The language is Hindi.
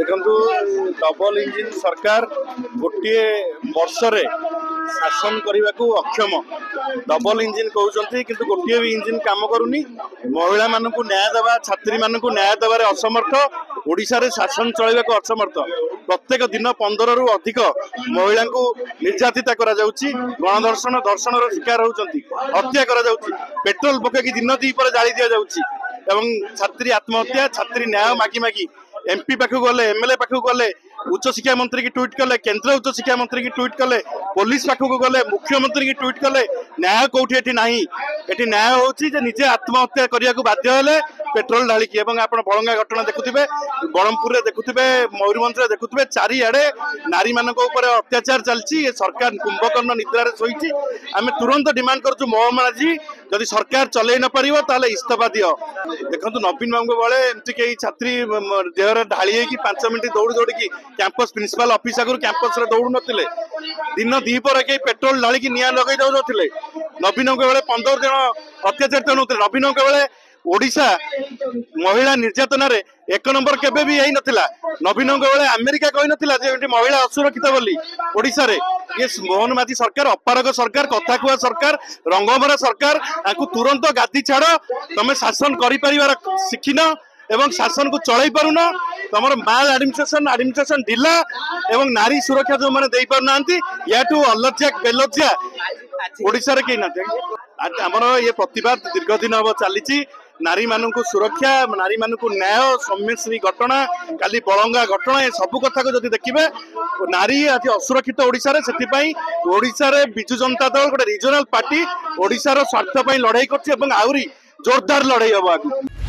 देखु डबल इंजिन सरकार गोटे वर्षरे शासन करने को अक्षम। डबल इंजिन कहते कि गोटे भी इंजिन काम करूनी। महिला मानक न्याय देवा, छात्री मानक न्याय देवे असमर्थ। ओडिशा रे शासन चलने को असमर्थ। प्रत्येक दिन 15 रु अधिक महिला को निर्यातिता करा जाउची, गणदर्शन दर्शन शिकार होउचंती, हत्या करा जाउची, पेट्रोल पके दिन दी पर जाली दिया जाउची एवं छात्री आत्महत्या, छात्री न्याय मागी मागी एमपी पाखु गले, एमएलए पाखु गले, उच्च शिक्षा मंत्री की ट्वीट कले, केंद्र उच्च शिक्षा मंत्री की ट्वीट कले, पुलिस पाखु गले, मुख्यमंत्री की ट्वीट कले, न्याय कोठी एठी नाही। एठी न्याय होउची जे निजे आत्महत्या करिया को बाध्य हेले पेट्रोल ढालिकी। एवं आपण बळंगा घटना देखुथिबे, बरहमपुर रे देखुथिबे, मयूरभंज रे देखुथिबे, चारिआडे नारी मानक ऊपर अत्याचार चलची। ये सरकार कुंभकर्ण निद्रा रे सोईची। आमे तुरंत डिमांड करछु मोहम्मद जी जदि सरकार चलै न परिबो ताले इस्तीफा दियो। देखंतु नवीन बाबू बेले एमती कई छात्री देहरे ढाली कि 5 मिनिट दौड़ दौड़ी कैंपस प्रिंसिपल ऑफिस आगु कैंपस रे दौड़ नथिले। दिन दीपर कई पेट्रोल ढाली निया लगे जाउथिले। नवीन बेले 15 जन अत्याचार होते। नवीन बेले ओडिशा महिला निर्यातना रे 1 नंबर केबे भी यही नथिला। नवीन बेले अमेरिका कहि नथिला जे महिला असुरक्षित बोली। ओडिशा रे ये मोहन माझी सरकार, अपारग सरकार, कथा कुआ सरकार, रंगमरा सरकार, आकु तुरंत गादी छाड़। तमे शासन करि परिवार शिखिन एवं शासन को चलै पारुन। तमर माल एडमिनिस्ट्रेशन ढिला एवं नारी सुरक्षा जो माने देई पार नांती। याटू अलज्जा बेलज्जा ओडिशा रे के नाते। हमर ये प्रतिवाद दीर्घ दिन अब चली। नारी मानक सुरक्षा, नारी मानक न्याय, सौम्यश्री घटना, काली बलंगा घटना, ये सब कथा को जदि देखिबे नारी आज असुरक्षित ओडिशा रे। सेति ओडिशा रे बिजु जनता दल गोटे रिजनल पार्टी ओडिशा रो स्वार्थ पई लड़ाई करछि एवं आउरी जोरदार लड़ाई हबो।